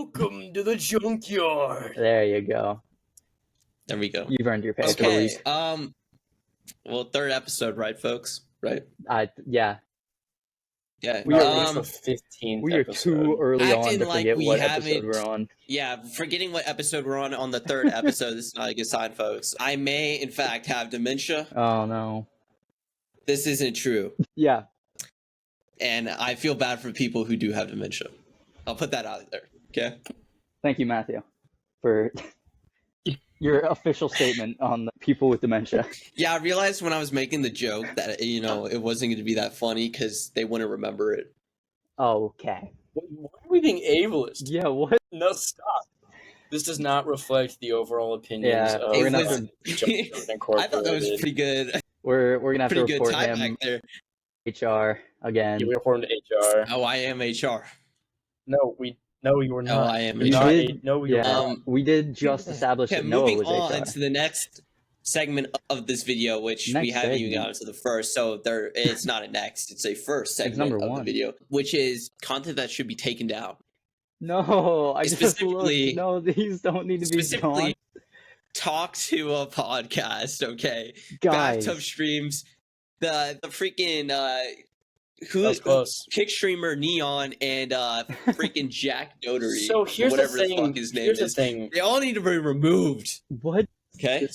Welcome to the junkyard. There you go. There we go. You've earned your pay. Okay. Well, third episode, right, folks? Right? Yeah. Yeah. We are the 15th We are episode. too early on Acting to like forget we what haven't- episode we're on. Yeah, forgetting what episode we're on the third episode. This is not a good sign, folks. I may, in fact, have dementia. Oh no. This isn't true. Yeah. And I feel bad for people who do have dementia. I'll put that out there. Okay? Thank you, Matthew, for your official statement on the people with dementia. Yeah, I realized when I was making the joke that, it wasn't going to be that funny because they wouldn't remember it. Okay. Why are we being ableist? Yeah, what? No, stop. This does not reflect the overall opinions Yeah, of we're gonna have I thought that was pretty good. We're gonna have to Pretty good report time him back there. HR again. Yeah, we report him to HR. Oh, I am HR. No, you were No, not. I am You HR. did? No, you were Yeah, not. we did just establish Okay, that Noah moving was on HR. to the next segment of this video, which we Next haven't even segment. gotten to the first, so it's not a next, it's a first segment number of the one. video, which is content that should be taken down. No, I just looked. Specifically- No, these don't need to be gone. Specifically, talk to a podcast, okay? Guys, Bathtub streams, the freaking That was close. kick streamer Neon and freaking Jack Dotery. So here's whatever the thing. fuck his name Here's is. the thing. They all need to be removed. what? Okay?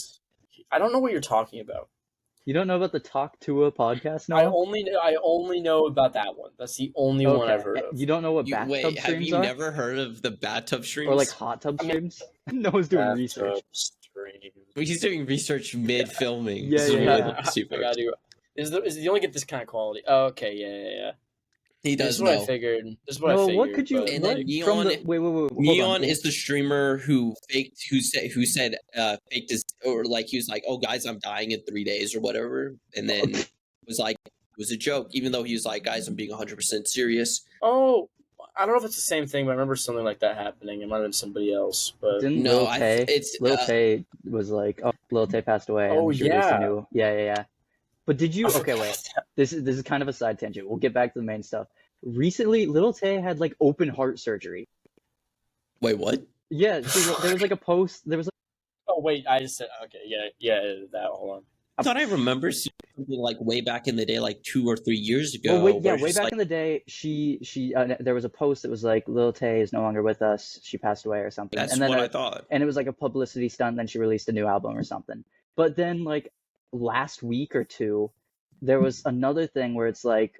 I don't know what you're talking about. You don't know about the Talk to a podcast now? I only know about that one. That's the only one I've heard of. You don't know what You, bathtub wait, have streams you are? never heard of the bathtub streams? Or like hot tub streams? Noah's doing Bathtub research. stream. He's doing research mid filming. Yeah, yeah. I gotta do. You only get this kind of quality? Oh, okay, yeah. He This does is what I know. figured. This is what I No, figured. what could you? but- And what, then from Neon- the, wait, hold Neon on. is the streamer who said faked his, or like he was like, oh guys, I'm dying in 3 days or whatever, and then was like it was a joke, even though he was like, guys, I'm being 100% serious. Oh, I don't know if it's the same thing, but I remember something like that happening. It might have been somebody else, but Didn't No, Lil Tay? it's Lil Tay was like, oh, Lil Tay passed away. Oh, and she released a yeah. new- yeah. But did you? I Okay, forgot wait. that. This is kind of a side tangent. We'll get back to the main stuff. Recently, Lil Tay had like open heart surgery. Wait, what? Yeah, there was like a post. There was Oh wait, I just said okay. Yeah. That. Hold on. I thought I remember seeing something like way back in the day, like 2 or 3 years ago. Well, where way just, back like, in the day, she there was a post that was like Lil Tay is no longer with us. She passed away or something. That's and then what I thought. and it was like a publicity stunt. Then she released a new album or something. But then like last week or two, there was another thing where it's like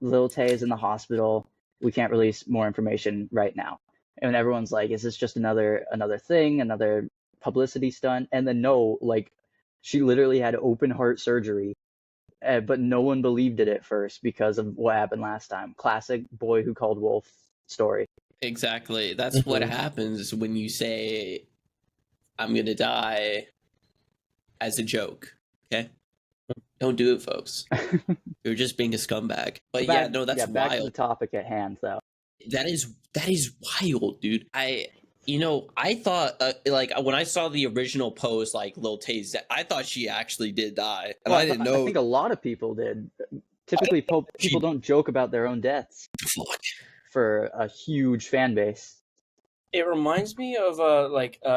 Lil Tay is in the hospital. We can't release more information right now. And everyone's like, is this just another thing, another publicity stunt? And then no, like she literally had open heart surgery. But no one believed it at first because of what happened last time. Classic boy who called wolf story. Exactly. That's what happens when you say, I'm going to die as a joke. Okay? Don't do it, folks. You're just being a scumbag. But Back to the wild. topic at hand, though. That is wild, dude. I thought like when I saw the original post, like Lil Tay's, I thought she actually did die, and I didn't know. I think a lot of people did. Typically, people don't joke about their own deaths Fuck. for a huge fan base. It reminds me of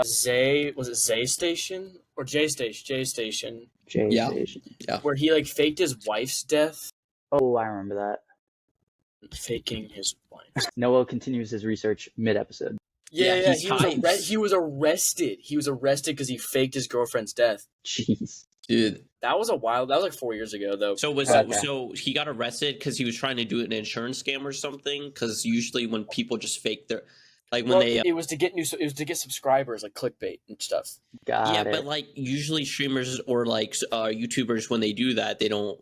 Zay. Was it Zay Station or J Station? J Station, Yeah. Station. where he like faked his wife's death. Oh, I remember that. Faking his wife. Noah continues his research mid-episode. Yeah. he's He was arrested. He was arrested because he faked his girlfriend's death. Jeez. Dude. That was like 4 years ago, though. So Okay. so he got arrested because he was trying to do an insurance scam or something. Because usually when people just fake their, like when they, it was to get subscribers, like clickbait and stuff. Got yeah, it. but like usually streamers or like YouTubers, when they do that, they don't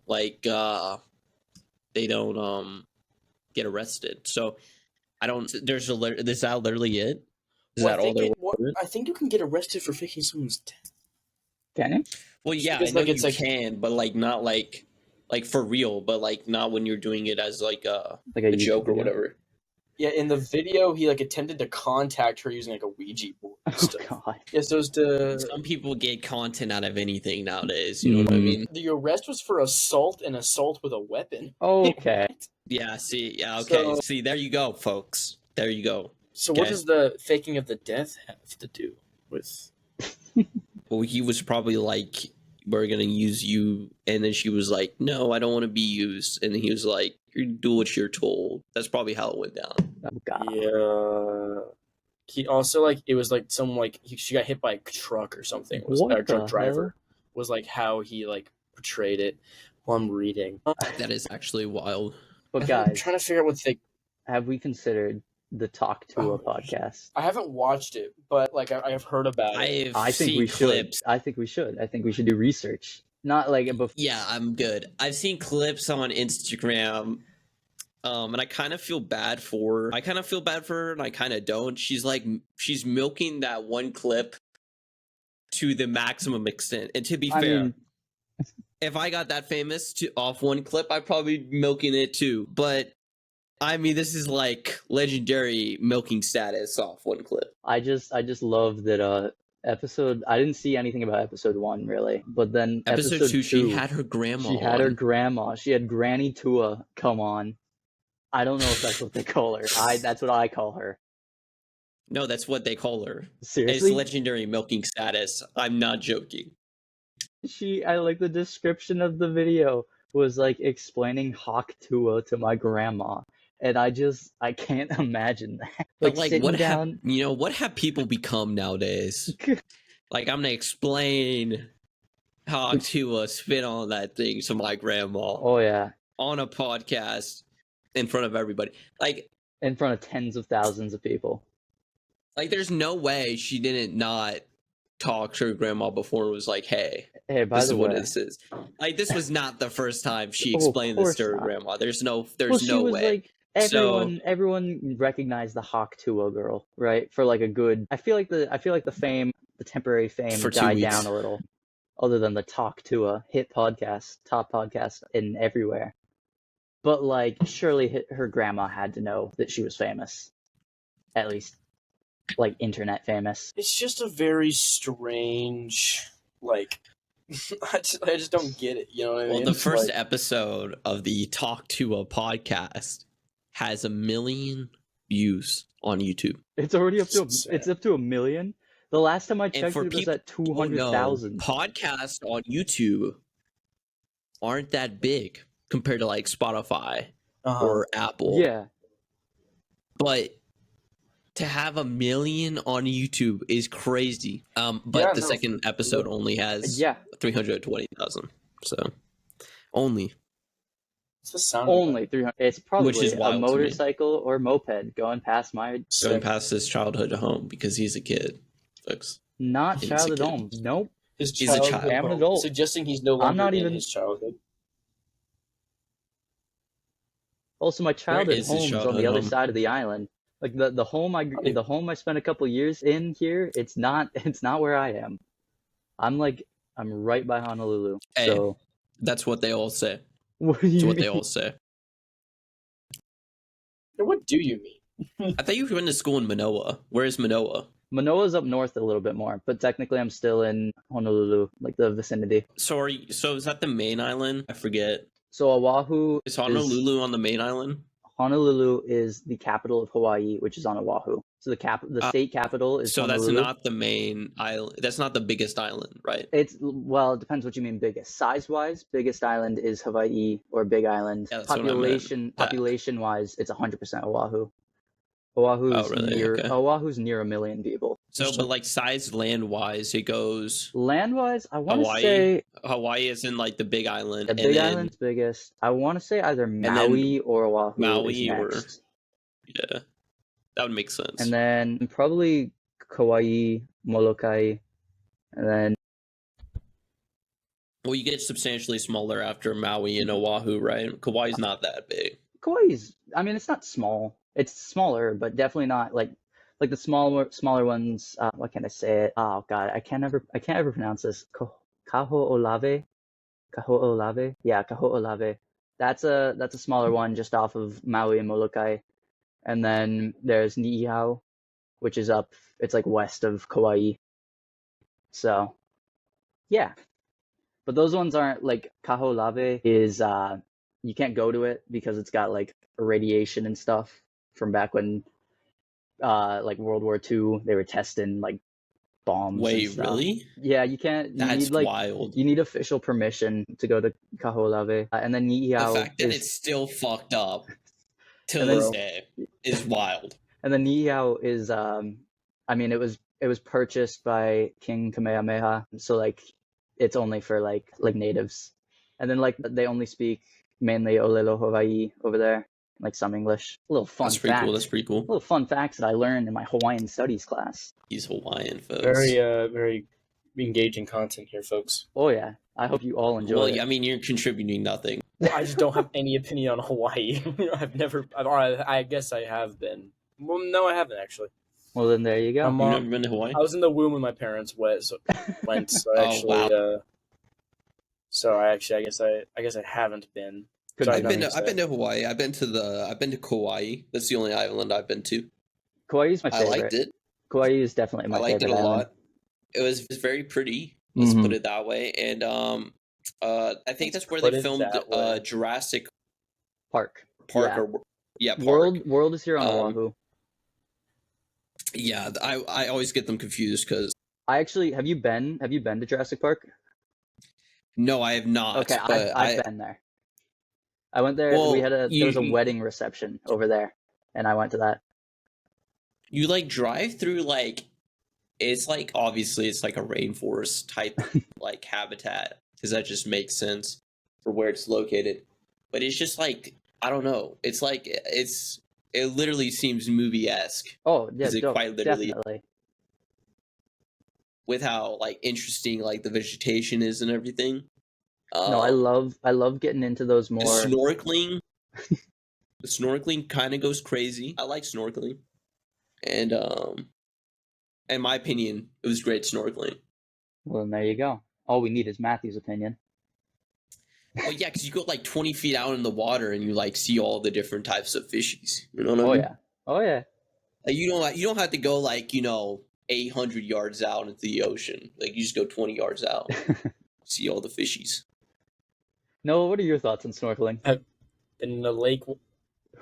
get arrested. So I don't. Is that literally it? Is that all there was to it? I think you can get arrested for faking someone's death. Can you? Well, yeah, Because, I know like, you it's like- can, but like not like for real, but like not when you're doing it as like a Like a YouTube joke or video? whatever. Yeah, in the video, he like attempted to contact her using like a Ouija board and Oh stuff. god. Yeah, so Some people get content out of anything nowadays. You know what I Mhm. mean? the arrest was for assault and assault with a weapon. Okay. Yeah. See. Yeah. Okay. So- See, there you go, folks. There you go. So what Okay. does the faking of the death have to do with? Well, he was probably like, "We're gonna use you," and then she was like, "No, I don't want to be used." And he was like, "You do what you're told." That's probably how it went down. Oh god. Yeah. He also like it was like some like she got hit by a truck or something. Was What a truck the driver was like how he like portrayed it while I'm reading. That is actually wild. But I'm guys, trying to figure out what they. have we considered the Talk Tuah Oh, podcast? I haven't watched it, but like I have heard about it. I've I think seen we should. clips. I think we should. I think we should do research. Not like before. Yeah, I'm good. I've seen clips on Instagram, and I kind of feel bad for her. I kind of feel bad for her, and I kind of don't. She's milking that one clip to the maximum extent. And to be fair, if I got that famous off one clip, I'd probably be milking it too. But I mean, this is like legendary milking status off one clip. I just love that episode. I didn't see anything about episode 1 really, but then Episode 2, she had her grandma. She had her grandma. She had Granny Tuah come on. I don't know if that's what they call her. That's what I call her. No, that's what they call her. Seriously? It's legendary milking status. I'm not joking. I like the description of the video was like explaining Hawk Tuah to my grandma. And I can't imagine that. But like sitting what down. what have people become nowadays? Like I'm gonna explain how to spit on that thing to my grandma Oh yeah. on a podcast in front of everybody. Like In front of tens of thousands of people. Like there's no way she didn't not talk to her grandma before and was like, hey, By this the is way, what this is. Like this was not the first time she Oh, of explained this course to her not. grandma. There's no she was way. like everyone recognized the Hawk Tuah girl, right? For like a good I feel like the fame, the temporary fame For 2 died weeks. down a little. Other than the Talk Tuah hit podcast, top podcast in everywhere. But like surely her grandma had to know that she was famous. At least like internet famous. It's just a very strange like I just don't get it, you know what I mean? Well, the It's first like, episode of the Talk to a podcast has 1 million views on YouTube. It's already up to Sad. it's up to 1 million. The last time I And checked, for it was people at 200,000. podcasts on YouTube aren't that big compared to like Spotify or Apple. Yeah, But to have 1 million on YouTube is crazy. But Yeah, the no, second episode only has 320,000. So only. It's the sound of only 300. It's probably Which is a wild to me. motorcycle or moped going past my that. Going Sick. past his childhood home because he's a kid, folks. not He's child a at kid. home. Nope. His He's a childhood child. I'm an home, adult. suggesting he's no longer I'm not in even- his childhood. Also, my childhood is his home's on childhood the other home? side of the island. Like the home I spent a couple years in here. It's not where I am. I'm right by Honolulu. Hey. So That's what they all say. what do That's you what they mean? all say. What do you mean? I thought you went to school in Manoa. Where is Manoa? Manoa's up north a little bit more, but technically I'm still in Honolulu, like the vicinity. So is that the main island? I forget. So Oahu Is Honolulu on the main island? Honolulu is the capital of Hawaii, which is on Oahu. So the state capital is So Honolulu. that's not the main island. That's not the biggest island, right? It depends what you mean biggest. Size-wise, biggest island is Hawaii or Big Island. Yeah, that's what I meant. Population-wise, it's 100% Oahu. Oahu's really? near Okay. Oahu's near 1 million people. So, but like size land wise, it goes Land-wise, I want to Hawaii, say Hawaii is in like the big island. the and Big then, Island's biggest. I want to say either then Maui or Oahu Maui is or- next. Yeah, that would make sense. And then probably Kauai, Molokai, and then Well, you get substantially smaller after Maui and Oahu, right? Kauai's not that big. Kauai's. I mean, it's not small. It's smaller, but definitely not like the smaller ones. What can I say? It? Oh God, I can't ever pronounce this. Kaho'olave, Kaho'olave. Yeah, Kaho'olave. That's a smaller one just off of Maui and Molokai, and then there's Niihau, which is up. It's like west of Kauai. So, yeah. But those ones aren't like Kaho'olave is you can't go to it because it's got like radiation and stuff from back when like World War II. They were testing like bombs and Wait, stuff. really? Yeah, you can't. You That's need like wild. you need official permission to go to Kaho'olawe, and then The Ni'iau fact that is it's still fucked up till and this then day is wild. and then Ni'iau is I mean it was purchased by King Kamehameha, so like it's only for like natives, and then like they only speak mainly Olelo Hawaii over there, like some English. Little fun That's pretty cool. facts. That's pretty cool. Little fun facts that I learned in my Hawaiian studies class. He's Hawaiian, folks. Very engaging content here, folks. Oh yeah, I hope you all enjoy Well, it. I mean, you're contributing nothing. Well, I just don't have any opinion on Hawaii. I guess I have been. Well, no, I haven't actually. Well then there you go. I'm, You've never been to Hawaii? I was in the womb when my parents went, so Oh, actually, wow. so I guess I haven't been. Couldn't Sorry, be I've me. been to Hawaii. I've been to Kauai. That's the only island I've been to. Kauai's my I favorite. liked it. Kauai is definitely my I liked it favorite a island. lot. It was very pretty. Let's Mhm. put it that way. And I think Let's that's where put they it filmed that way. Jurassic Park. Park Yeah. or Park. World is here on Um, Oahu. Yeah, I always get them confused because I actually have you been to Jurassic Park? no, I have not. Okay, but I've been there. I went there. Well, There was a you- wedding reception over there, and I went to that. you like drive through like it's like obviously it's like a rainforest type like habitat because that just makes sense for where it's located. But it's just like I don't know. It's like it literally seems movie-esque Oh yeah, Is it quite literally- definitely. with how like interesting like the vegetation is and everything. No, I love getting into those The more. snorkeling. The snorkeling kind of goes crazy. I like snorkeling, and in my opinion, it was great snorkeling. Well, then there you go. All we need is Matthew's opinion. Well, yeah, because you go like 20 feet out in the water and you like see all the different types of fishies. You know what I Oh mean? yeah. Oh yeah. Like, you don't have to go like 800 yards out into the ocean. Like you just go 20 yards out, see all the fishies. Noah, what are your thoughts on snorkeling? In the lake.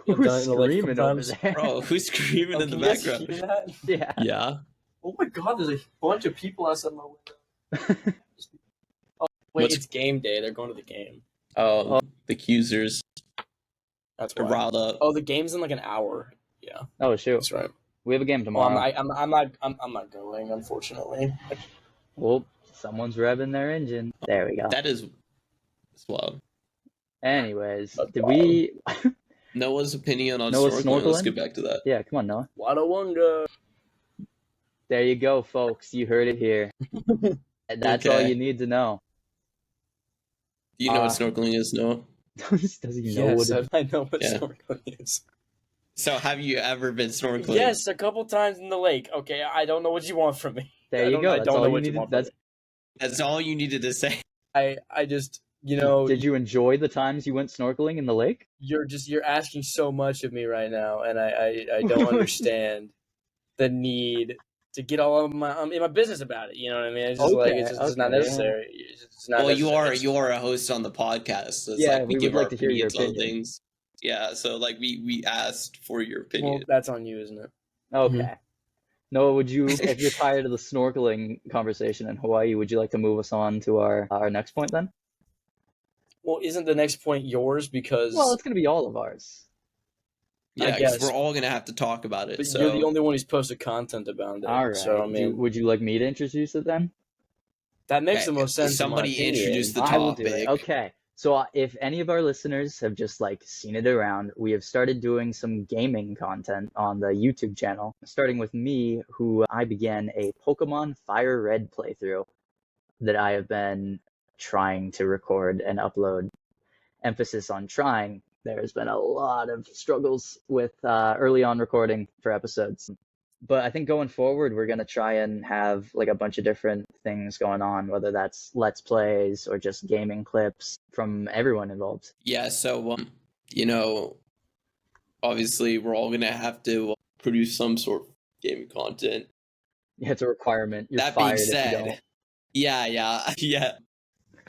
Who's done it in the lake a screaming couple over times. there? Bro, who's screaming in the Can you guys background? hear that? Yeah. Yeah. Oh my god, there's a bunch of people outside my window. Oh, wait, What's- it's game day. They're going to the game. The accusers That's are why. riled up. Oh, the game's in like an hour. Yeah, Oh shoot. that's right. We have a game Well, tomorrow. I'm not going, unfortunately. Well, someone's revving their engine. There we go. That's wild. Anyways, That's did wild. we? Noah's opinion on Noah's snorkeling. Let's snorkeling? get back to that. Yeah, come on, Noah. Wada wonga. There you go, folks. You heard it here. That's all Okay. you need to know. Do you know what snorkeling is, Noah? Does he know what Yes, it I know what Yeah. snorkeling is. So have you ever been snorkeling? Yes, a couple times in the lake. Okay, I don't know what you want from me. There I you don't- go. I That's don't all know you what you needed. want from That's. me. That's all you needed to say. I just Did you enjoy the times you went snorkeling in the lake? you're asking so much of me right now, and I don't understand the need to get all of my in my business about it. You know what I mean? It's just like Okay, it's just not okay. necessary. It's just not Well, necessary. you are a host on the podcast, so it's Yeah, like we we give would like our to hear your opinions on opinion. things. Yeah, so like we asked for your Well, opinion. that's on you, isn't it? Okay. Noah, would you, if you're tired of the snorkeling conversation in Hawaii, would you like to move us on to our next point then? Well, isn't the next point yours because Well, it's going to be all of ours. Yeah, guess. because we're all gonna have to talk about it. but So you're the only one who's posted content about it. All right. So I mean, would you like me to introduce it then? that makes the Okay, most sense. somebody in my opinion. introduce the I will do it. topic. Okay. So if any of our listeners have just like seen it around, we have started doing some gaming content on the YouTube channel, starting with me, who I began a Pokemon Fire Red playthrough that I have been trying to record and upload. Emphasis on trying. There's been a lot of struggles with early on recording for episodes. But I think going forward, we're going to try and have like a bunch of different things going on, whether that's Let's Plays or just gaming clips from everyone involved. Yeah, so obviously we're all gonna have to produce some sort of gaming content. Yeah, it's a requirement. You're That being fired if you said, don't. yeah.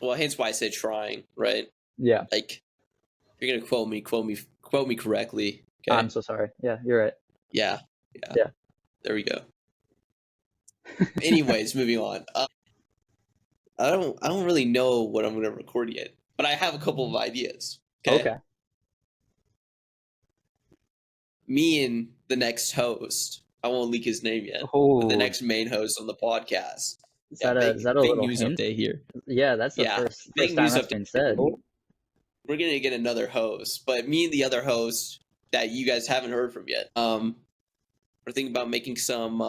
Well, hence why I said trying, right? Yeah, Like, if you're gonna quote me correctly. Okay. I'm so sorry. Yeah, you're right. Yeah. Yeah. There we go. Anyways, moving on. I don't really know what I'm gonna record yet, but I have a couple of ideas. Okay. Me and the next host. I won't leak his name yet. But the next main host on the podcast. Is that a big little news hint? update here? Yeah, that's the first big time news that's update. been said. We're gonna get another host, but me and the other host that you guys haven't heard from yet. We're thinking about making some,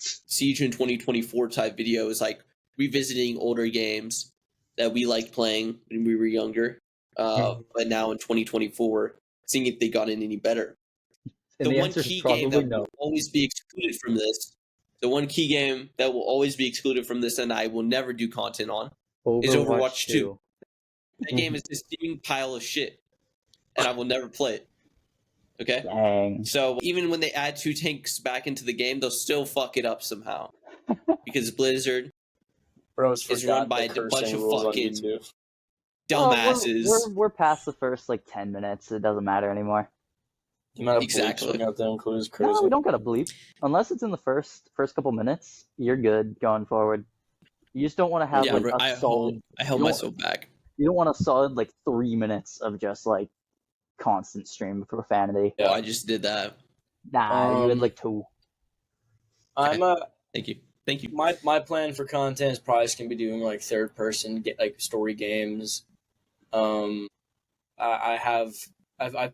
Siege in 2024 type videos, like revisiting older games that we liked playing when we were younger, but now in 2024, seeing if they got any better. And The one key game that will always be excluded from this, and I will never do content on, is Overwatch 2. That game is a steaming pile of shit, and I will never play it. Okay? Dang. So even when they add 2 tanks back into the game, they'll still fuck it up somehow. Because Blizzard is run by a bunch of fucking dumbasses. We're past the first 10 minutes. It doesn't matter anymore. The amount of bleeps out there includes crazy. No, we don't gotta bleep. Unless it's in the first couple minutes, you're good going forward. You just don't want to have a solid. I held myself back. You don't want a solid 3 minutes of just constant stream of profanity. Yeah, I just did that. Nah, you had 2. Okay. Thank you. My plan for content is probably just gonna be doing third person story games. I've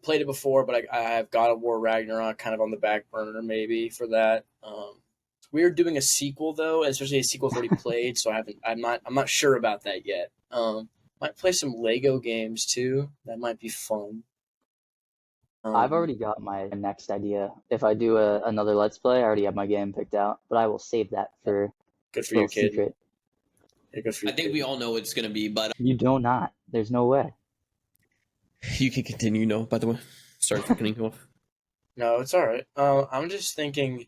played it before, but I have God of War Ragnarok kind of on the back burner maybe for that. It's weird doing a sequel though, especially a sequel's already played, so I'm not sure about that yet. Might play some Lego games too. That might be fun. I've already got my next idea. If I do another Let's Play, I already have my game picked out, but I will save that for good for you, kid. Secret. Yeah, good for you, I think kid. we all know what it's gonna be, but you do not. There's no way. You can continue. No, by the way, sorry for cutting you off. No, it's all right. I'm just thinking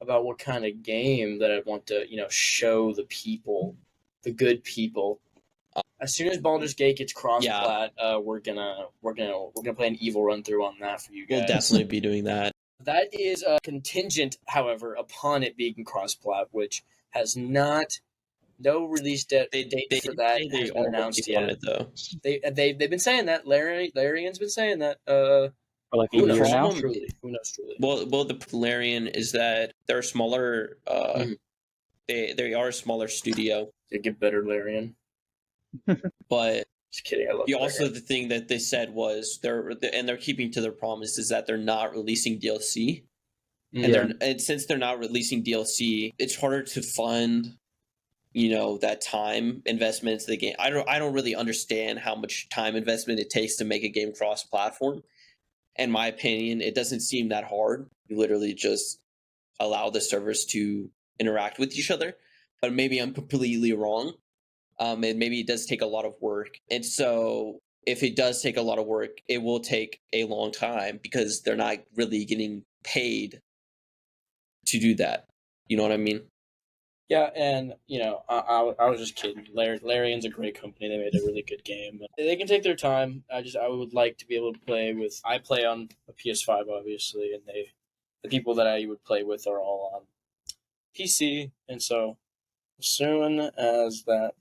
about what kind of game that I want to, show the people, the good people. As soon as Baldur's Gate gets cross-plat, we're gonna play an evil run through on that for you guys. We'll definitely be doing that. That is contingent, however, upon it being cross-plat, which has no release date for that has been announced yet. It, though. They've been saying that. Larian's been saying that. For a year now. Who knows truly? Well, the Larian is that they're smaller. They are a smaller studio. They get better, Larian. But just kidding. I love. Also, the thing that they said was they're keeping to their promise is that they're not releasing DLC. And since they're not releasing DLC, it's harder to fund that time investment into the game. I don't really understand how much time investment it takes to make a game cross-platform. In my opinion, it doesn't seem that hard. You literally just allow the servers to interact with each other. But maybe I'm completely wrong. And maybe it does take a lot of work. And so if it does take a lot of work, it will take a long time because they're not really getting paid to do that. You know what I mean? Yeah, and I was just kidding. Larian's a great company. They made a really good game. They can take their time. I would like to be able to play with. I play on a PS5, obviously, and the people that I would play with are all on PC. And so, as soon as that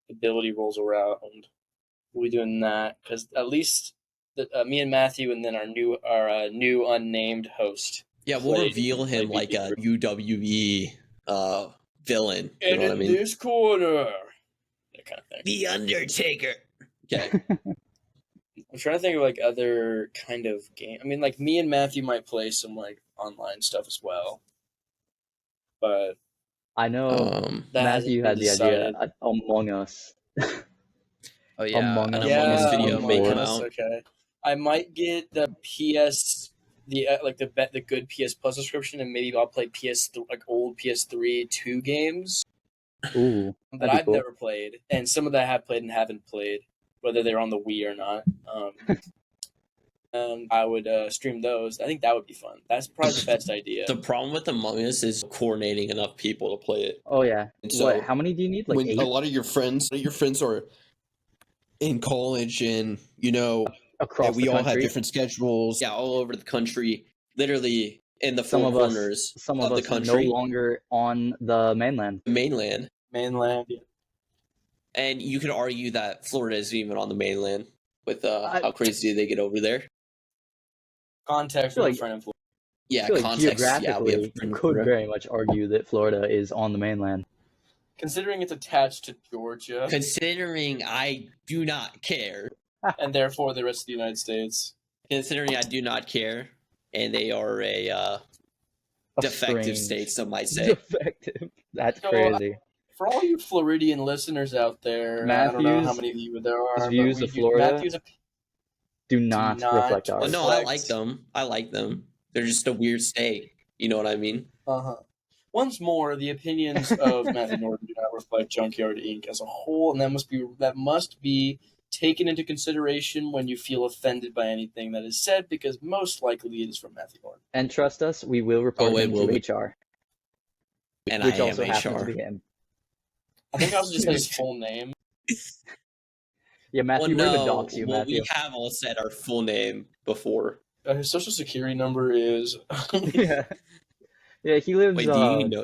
ability rolls around, we'll be doing that because at least me and Matthew, and then our new unnamed host. Yeah, we'll reveal him like a UWE. Villain. You know what I mean? This corner. That kind of thing. The Undertaker. Okay. I'm trying to think of other kind of game. I mean, me and Matthew might play some online stuff as well. But I know Matthew had the idea Among Us. Oh yeah, Among Us video may come out. Okay. I might get the PS. The good PS Plus subscription, and maybe I'll play old PS3 2 games. Ooh, that I've never played, and some of that I have played and haven't played, whether they're on the Wii or not. And I would stream those. I think that would be fun. That's probably the best idea. The problem with Among Us is coordinating enough people to play it. Oh yeah. And so how many do you need? When 8? a lot of your friends are in college, and across we the all country. have different schedules. Yeah, all over the country. Literally, in the Some four of us, corners some of of the us no country, longer on the mainland. mainland. Mainland. Yeah. And you could argue that Florida isn't even on the mainland with how I crazy they get over there. Context, feel we have a like friend in Florida. Yeah, feel like context. Yeah, we have geographically, you could very much argue that Florida is on the mainland. Considering it's attached to Georgia, Considering I do not care. and therefore the rest of the United States. Considering I do not care, and they are a defective strange- state, some might say. Defective. That's So, crazy. For all you Floridian listeners out there, I don't know how Matthew's many of you there are. views but of Florida Matthew's do not reflect Oh ours. no, I like them. I like them. They're just a weird state. You know what I mean? Uh-huh. Once more, the opinions of Matthew Norton do not reflect Junkyard Inc. as a whole, and that must be taken into consideration when you feel offended by anything that is said, because most likely it is from Matthew Norton. And trust us, we will report him will to we? HR, And which I am also happens to HR. be him. I think I also just said his full name. Yeah, Matthew, Well, we're no. gonna dox you, Well, Matthew. we have all said our full name before. His social security number is. yeah. Yeah, he lives. Wait, do you know?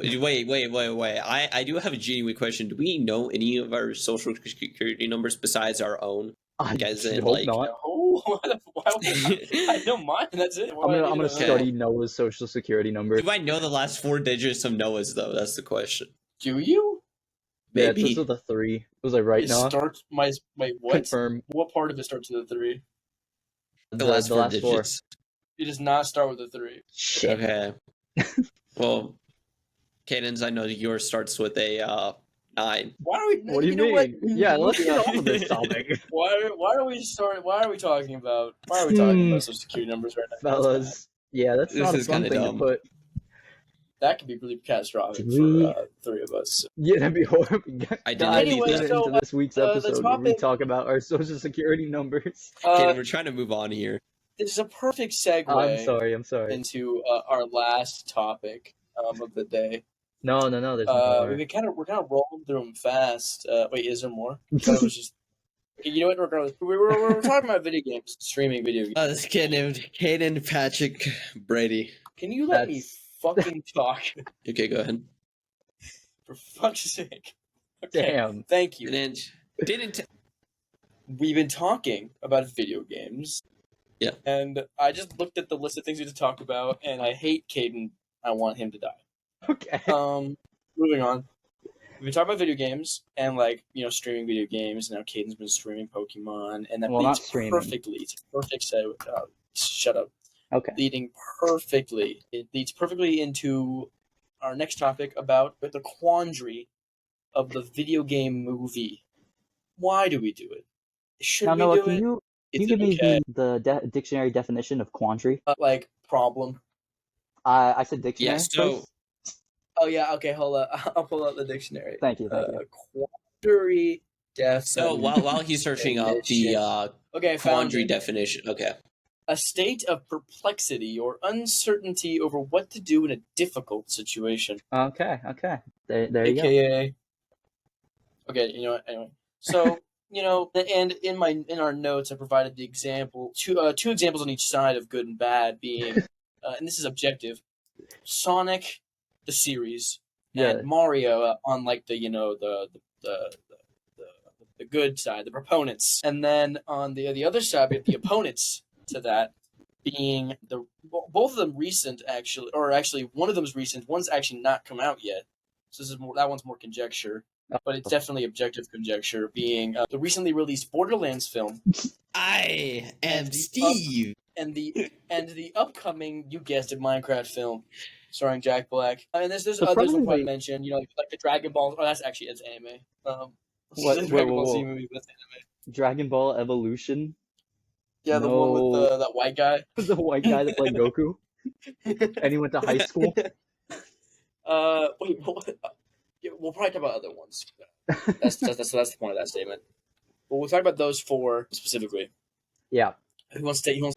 Wait. I do have a genuine question. Do we know any of our social security numbers besides our own? I As in, hope like- not. No, why would I know mine. That's it. I'm gonna study Noah's social security number. Do I know the last 4 digits of Noah's though? That's the question. Do you? Yeah, Maybe. this was a 3. Was I right, It Noah? starts. Wait, what? Confirm. What part of it starts with a 3? The last 4 4. digits. It does not start with a 3. Shit. Okay. Well, Caden's, I know yours starts with a 9. Why are we? What do you know mean? What? Yeah, let's get on with this topic. Why are we starting? Why are we talking about? Why are we talking about social security numbers right now? Fellas. Yeah, that's This not a is fun kinda thing dumb. to put. That could be really catastrophic Did we- for 3 of us. Yeah, that'd be horrible. I did Guys, not Anyway, tune so, into this week's the episode where we topic- talk about our social security numbers. Caden, we're trying to move on here. This is a perfect segue I'm sorry. into our last topic of the day. No, there's more. We're kind of rolling through them fast. Wait, is there more? That was just. Okay, you know what? Regardless, we're talking about video games, streaming video games. This kid named Caden Patrick Brady. Can you let me fucking talk? Okay, go ahead. For fuck's sake. Okay, Damn. thank you. Didn't We've been talking about video games. Yeah. And I just looked at the list of things we had to talk about, and I hate Caden. I want him to die. Okay. Moving on. We've been talking about video games and streaming video games. Now Caden's been streaming Pokemon, and that Well, not leads streaming. perfectly. It's a perfect set. Shut up. Okay. Leading perfectly. It leads perfectly into our next topic about the quandary of the video game movie. Why do we do it? Should Now, we Noah, do can it? you Is give it me okay? the dictionary definition of quandary? Problem. I said dictionary. Yeah, so- please? Oh yeah. Okay. Hold up. I'll pull out the dictionary. Thank you. Quandary definition. So while he's searching up the Okay, I found quandary it. definition. Okay. A state of perplexity or uncertainty over what to do in a difficult situation. Okay. There you go. AKA. Okay, you know what? Anyway, so and in our notes, I provided the example two examples on each side of good and bad, being, and this is objective, Sonic, the series, Yeah. and Mario on the good side, the proponents, and then on the other side, we have the opponents to that, being both of them recent actually, or actually one of them is recent, one's actually not come out yet. So that one's more conjecture, but it's definitely objective conjecture, being the recently released Borderlands film I am And the Steve. and the upcoming, you guessed it, Minecraft film starring Jack Black. And there's others we'll probably probably- mention, like the Dragon Ball. Oh, that's anime. What- the Dragon Ball Z whoa. movie, but that's anime. Dragon Ball Evolution. Yeah, the one with No. that white guy. The white guy that played Goku, and he went to high school. Wait, what? Yeah, we'll probably talk about other ones. That's the point of that statement. But we'll talk about those 4 specifically. Yeah. Who wants to?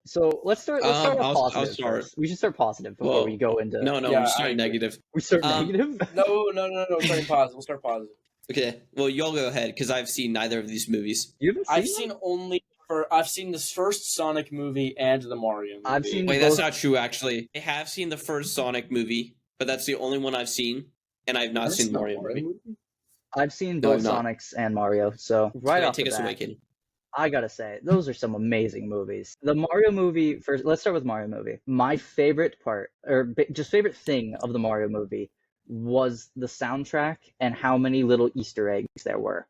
So let's start. Let's start I'll off positive start. first. We should start positive before Whoa. we go into. No, Yeah, we're I starting agree. negative. We start Um, negative. No. We're starting positive. We'll start positive. Okay, well, y'all go ahead because I've seen neither of these movies. You haven't seen I've them? seen only I've seen this first Sonic movie and the Mario movie. I've seen Wait, both. that's not true. Actually, I have seen the first Sonic movie, but that's the only one I've seen, and I've not seen the Mario movie. I've seen No, both I'm not. Sonics and Mario, so right Okay, off take the us away, bat, kid. I gotta say, those are some amazing movies. The Mario movie, first, let's start with Mario movie. My favorite part, or just favorite thing of the Mario movie, was the soundtrack and how many little Easter eggs there were.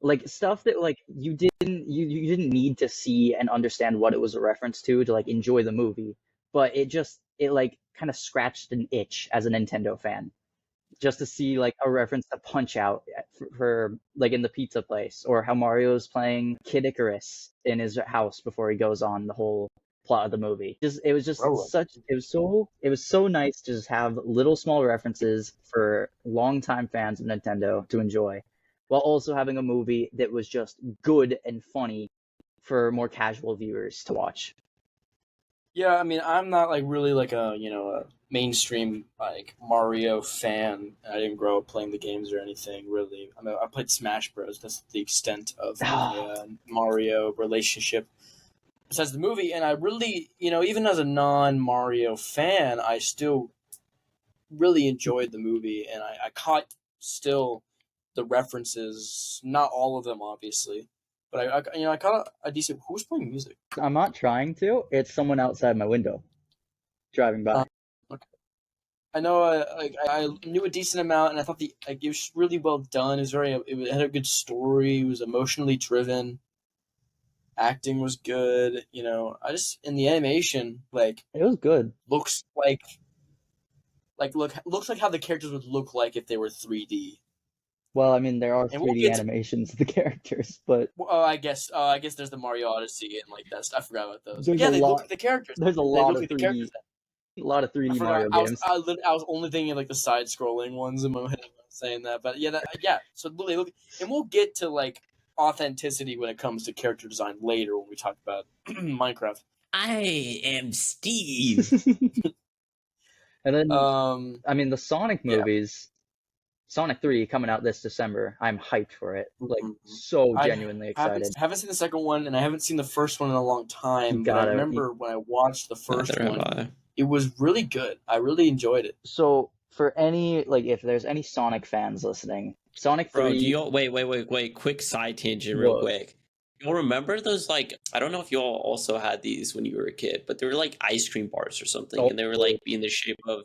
Like stuff that like you didn't need to see and understand what it was a reference to like enjoy the movie, but it like kind of scratched an itch as a Nintendo fan just to see like a reference to Punch Out for like in the pizza place, or how Mario's playing Kid Icarus in his house before he goes on the whole plot of the movie. It was just it was so nice to just have little small references for longtime fans of Nintendo to enjoy, while also having a movie that was just good and funny for more casual viewers to watch. Yeah, I mean, I'm not like really like a mainstream like Mario fan. I didn't grow up playing the games or anything really. I mean, I played Smash Bros. That's the extent of my Mario relationship. Besides the movie, and I really, even as a non-Mario fan, I still really enjoyed the movie, and I caught still the references. Not all of them, obviously, but I caught a decent. Who's playing music? I'm not trying to. It's someone outside my window driving by. Okay. I know, I knew a decent amount, and I thought it was really well done. It had a good story. It was emotionally driven. Acting was good. I just in the animation, like It was good. looks looks like how the characters would look like if they were 3D. Well, I mean, there are And we'll 3D get to, animations of the characters, but I guess there's the Mario Odyssey and like that. I forgot about those. There's Yeah, a they lot- look like the characters. there's a They lot look of like the 3D, characters. a lot of I 3D forgot. Mario I was games. I was only thinking of like the side-scrolling ones in my head when I was saying that. But yeah, yeah. So they look, and we'll get to like authenticity when it comes to character design later when we talk about Minecraft. I am Steve. And then, Um, I mean, the Sonic yeah. movies, Sonic 3 coming out this December. I'm hyped for it. Like, Mhm. so I genuinely excited. haven't seen the second one, and I haven't seen the first one in a long time. But I gotta- remember when I watched the first Neither have one, I. it was really good. I really enjoyed it. So, for any, like, if there's any Sonic fans listening, Sonic 3. Bro, do you all wait, quick side tangent real What? quick. You'll remember those like I don't know if you all also had these when you were a kid, but they were like ice cream bars or something, Oh. and they were like in the shape of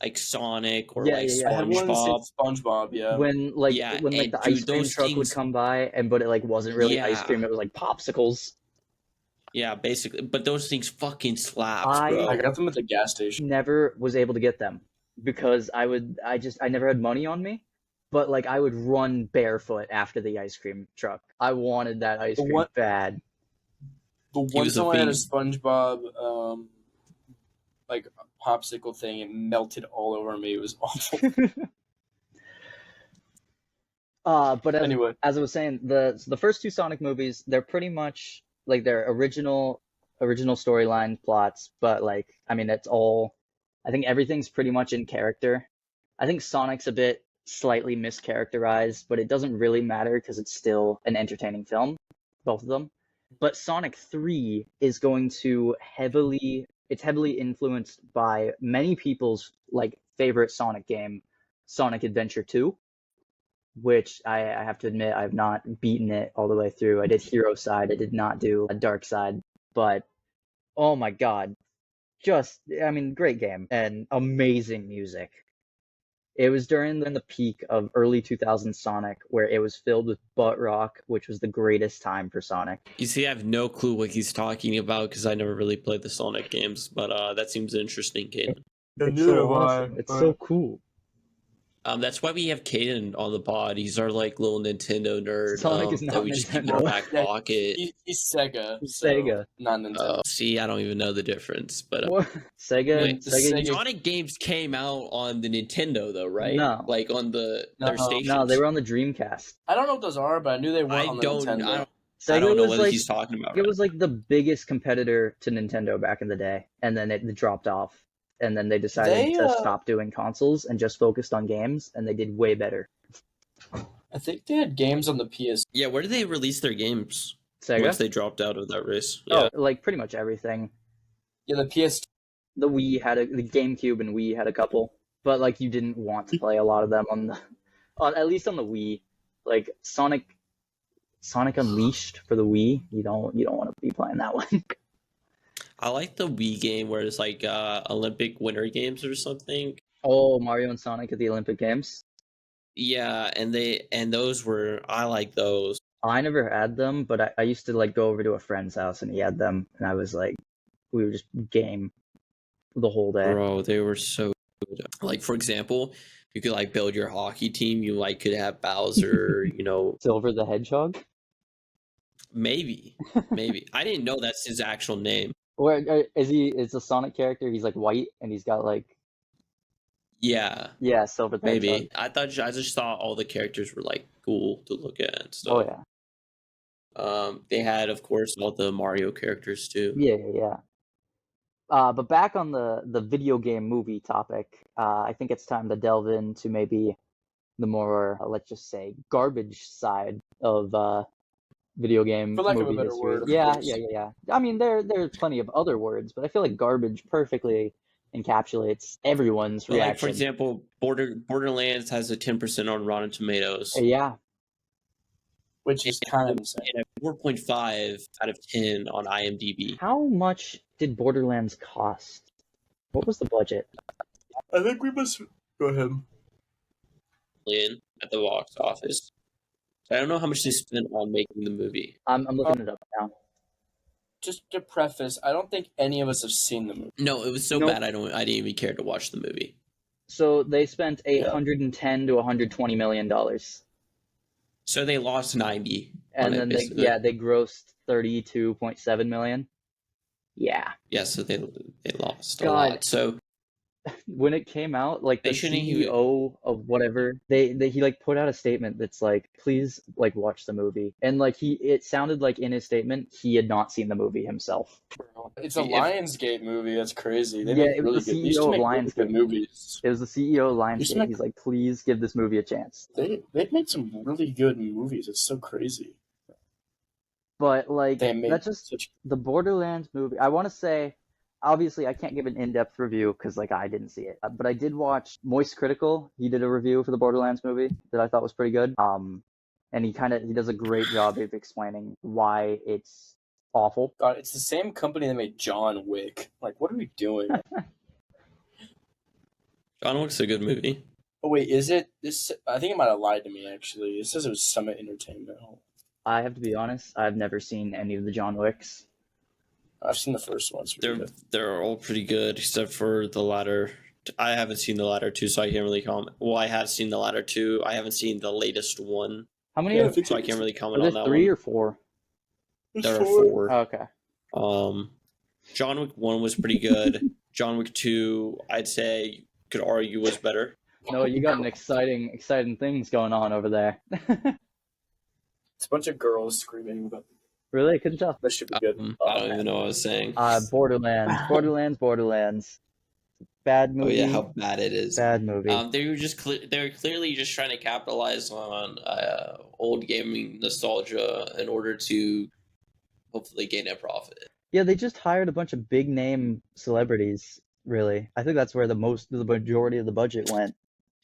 like Sonic or Yeah, like yeah, yeah. I had one that said SpongeBob. SpongeBob. Yeah. When like Yeah, when like and the ice dude, cream those truck would things- come by, but it like wasn't really ice Yeah. cream, it was like popsicles. Yeah, basically, but those things fucking slaps, I- bro. I got them at the gas station. Never was able to get them because I never had money on me, but like I would run barefoot after the ice cream truck. I wanted that ice The cream one- bad. The He one was a time I had a fiend. SpongeBob, like popsicle thing, it melted all over me. It was awful. But Anyway, as I was saying, the first two Sonic movies, they're pretty much like their original storyline plots, but like I mean it's all I think everything's pretty much in character. I think Sonic's a bit slightly mischaracterized, but it doesn't really matter because it's still an entertaining film, both of them. But Sonic 3 is going to it's heavily influenced by many people's like favorite Sonic game, Sonic Adventure 2, which I have to admit I've not beaten it all the way through. I did Hero Side, I did not do a Dark Side, but oh my god, great game and amazing music. It was during the peak of early 2000s Sonic where it was filled with butt rock, which was the greatest time for Sonic. You see, I have no clue what he's talking about because I never really played the Sonic games, but that seems interesting, Caden. It's so awesome. It's so cool. That's why we have Caden on the pod. He's our like little Nintendo nerd. Sonic is that not we just keep in our Nintendo. back Yeah, pocket. he's Sega. He's so Sega. not Nintendo. See, I don't even know the difference, but What? Sega, Wait, the Sega, Sega- Sonic games came out on the Nintendo though, right? No. Like on their No. stations. no, they were on the Dreamcast. I don't know what those are, but I knew they weren't I on the don't. Nintendo. I Sega don't know was what like he's talking about. it was like the biggest competitor to Nintendo back in the day, and then it dropped off, and then they decided to stop doing consoles and just focused on games, and they did way better. I think they had games on the PS. Yeah, where did they release their games? Sega? once they dropped out of that race. Oh, Yeah. like pretty much everything. Yeah, the PS. The the GameCube and Wii had a couple, but like you didn't want to play a lot of them at least on the Wii. Like Sonic Unleashed for the Wii, you don't want to be playing that one. I like the Wii game where it's like Olympic Winter Games or something. Oh, Mario and Sonic at the Olympic Games. Yeah, and those were, I like those. I never had them, but I used to like go over to a friend's house and he had them, and I was like, we would just game the whole day. Bro, they were so good. Like, for example, you could like build your hockey team. You like could have Bowser, Silver the Hedgehog. maybe. I didn't know that's his actual name. Or is a Sonic character? He's like white and he's got like Yeah, Silver the maybe. Hedgehog. I just thought all the characters were like cool to look at and stuff. Oh yeah. They had, of course, all the Mario characters too. Yeah. But back on the video game movie topic, I think it's time to delve into maybe the more, let's just say, garbage side of video game For lack of a movie better history. word, of Yeah. course. I mean, there's plenty of other words, but I feel like garbage perfectly encapsulates everyone's But like, reaction. for example, Borderlands has a 10% on Rotten Tomatoes. Yeah. Which is kind of insane. And a 4.5 out of 10 on IMDb. How much did Borderlands cost? What was the budget? I think we must go ahead. Million at the box office. So I don't know how much they spent on making the movie. I'm looking it up now. Just to preface, I don't think any of us have seen the movie. No, it was so Nope. bad I didn't even care to watch the movie. So they spent $110 to $120 million. So they lost 90. And then they basically. grossed 32.7 million. Yeah. Yeah, so they lost a God. lot. So When it came out, like They the shouldn't even- CEO of whatever, he like put out a statement that's like, please like watch the movie. And like it sounded like in his statement he had not seen the movie himself. It's a If- Lionsgate movie. That's crazy. They Yeah, make it was really the good. They used to CEO of make really good Lionsgate. movies. It was the CEO of You Lionsgate. smack- He's like, please give this movie a chance. They've made some really good movies. It's so crazy. But like They made that's just such. the Borderlands movie. I want to say, obviously, I can't give an in-depth review because like I didn't see it. But I did watch Moist Critical. He did a review for the Borderlands movie that I thought was pretty good. And he does a great job of explaining why it's awful. God, it's the same company that made John Wick. Like, what are we doing? John Wick's a good movie. Oh wait, is it this? I think it might have lied to me. Actually, it says it was Summit Entertainment. I have to be honest. I've never seen any of the John Wicks. I've seen the first ones. They're all pretty good except for the latter. I haven't seen the latter two, so I can't really comment. Well, I have seen the latter two. I haven't seen the latest one, How many? Yeah, I of, think so I can't really comment are on there that 3 one. or 4? There are 4. Oh, okay. John Wick 1 was pretty good. John Wick 2, I'd say you could argue was better. No, you got an exciting things going on over there. It's a bunch of girls screaming about. Really, couldn't tell. That should be good. I don't even know what I was saying. Borderlands. Bad Oh movie. yeah, how bad it is. Bad movie. They were clearly just trying to capitalize on old gaming nostalgia in order to hopefully gain a profit. Yeah, they just hired a bunch of big name celebrities. Really, I think that's where the majority of the budget went.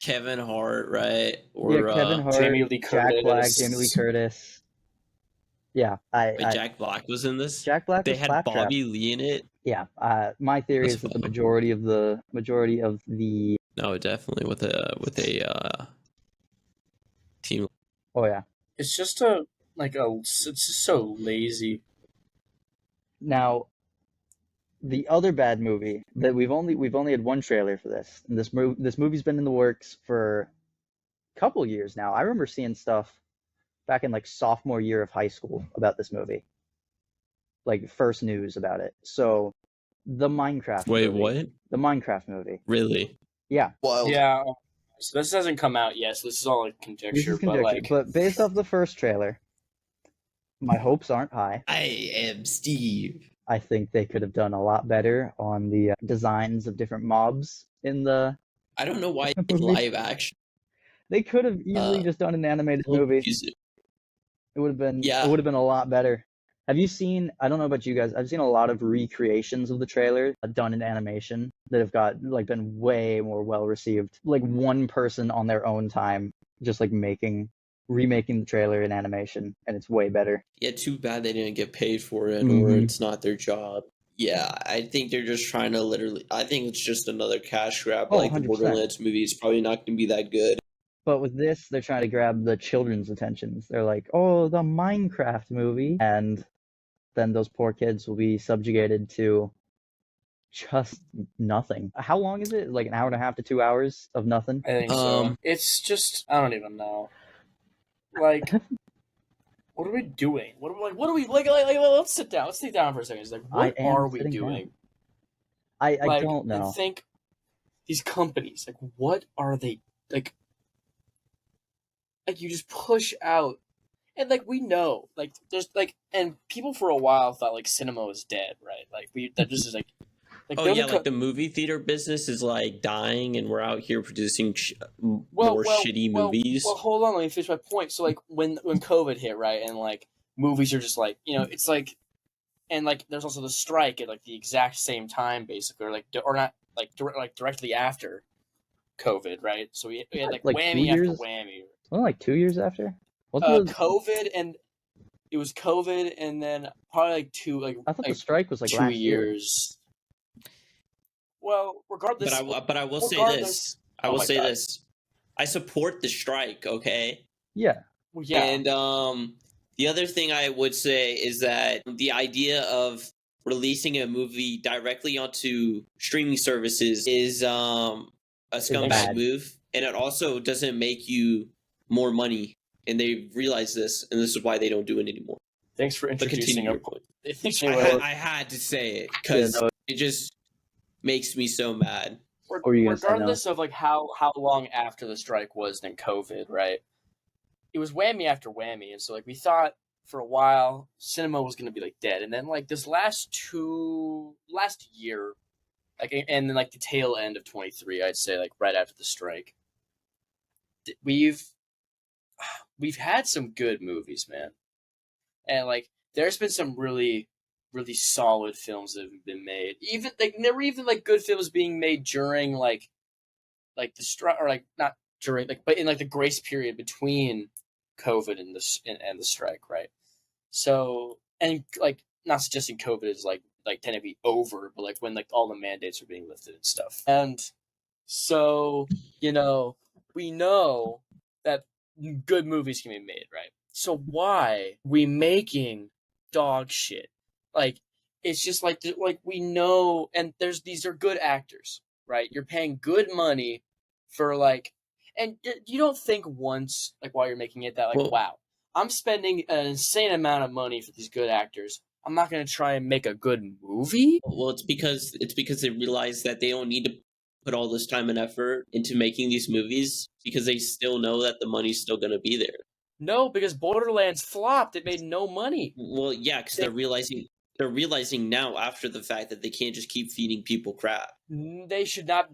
Kevin Hart, right? Or Yeah, Kevin Hart, Jamie Lee Jack Curtis. Black, Jamie Lee Curtis. Yeah, Jack Black was in this. Jack Black They was had Claptrap. Bobby Lee in it. Yeah, my theory That's is that the wild. majority of the No, definitely with a team. oh yeah. It's just it's just so lazy. Now, the other bad movie that we've only had one trailer for this. And this movie's been in the works for a couple years now. I remember seeing stuff back in like sophomore year of high school about this movie. Like first news about it. So, the Minecraft Wait, movie. what? The Minecraft movie. Really? Yeah. Wild. Yeah. So this hasn't come out yet. So this is all like This conjecture. is conjecture, but based off the first trailer, my hopes aren't high. I am Steve. I think they could have done a lot better on the designs of different mobs in the. I don't know why in Movie. live action. They could have easily just done an animated movie. It would have been. Yeah. It would have been a lot better. Have you seen, I don't know about you guys, I've seen a lot of recreations of the trailer done in animation that have got like been way more well received. Like one person on their own time just like remaking the trailer in animation, and it's way better. Yeah, too bad they didn't get paid for it, or Mhm. it's not their job. Yeah, I think they're just trying to literally. I think it's just another cash grab. Oh, Like the 100%. Borderlands movie is probably not going to be that good. But with this, they're trying to grab the children's attentions. They're like, oh, the Minecraft movie. And then those poor kids will be subjugated to just nothing. How long is it? Like an hour and a half to 2 hours of nothing? I think so. It's just, I don't even know. Like, what are we doing? What are we like? Let's sit down. Let's sit down for a second. It's like, what are we doing? I Like, don't know. and think these companies, like, what are they like? Like, you just push out, and like we know, like there's like, and people for a while thought like cinema was dead, right? Like that just is like Oh yeah, like the movie theater business is like dying, and we're out here producing more shitty movies. Well, hold on, let me finish my point. So like when COVID hit, right, and like movies are just like, it's like, and like there's also the strike at like the exact same time, basically, or like not like directly after COVID, right? So we had like whammy after whammy. Wasn't like 2 years after? COVID, and it was COVID, and then probably like I thought the strike was like 2 years. Well, regardless. But I will say this. I will say this. I support the strike. Okay. Yeah. Well, yeah. And the other thing I would say is that the idea of releasing a movie directly onto streaming services is a scumbag move, and it also doesn't make you more money. And they realize this, and this is why they don't do it anymore. Thanks for introducing your point. I had to say it because it just makes me so mad. Regardless of like how long after the strike was than COVID, right? It was whammy after whammy, and so like we thought for a while cinema was going to be like dead, and then like this last year, like, and then like the tail end of 23, I'd say like right after the strike, we've had some good movies, man, and like there's been some really solid films that have been made. Even like there were even like good films being made during like the strike, or like not during like, but in like the grace period between COVID and the strike, right? So, and like not suggesting COVID is like technically over, but like when like all the mandates are being lifted and stuff. And so, we know that good movies can be made, right? So why we making dog shit? Like, it's just like we know, and these are good actors, right? You're paying good money for like, and you don't think once, like while you're making it, that like, wow, I'm spending an insane amount of money for these good actors. I'm not going to try and make a good movie. Well, it's because they realize that they don't need to put all this time and effort into making these movies because they still know that the money's still going to be there. No, because Borderlands flopped. It made no money. Well, yeah, because they're realizing now after the fact that they can't just keep feeding people crap. They should not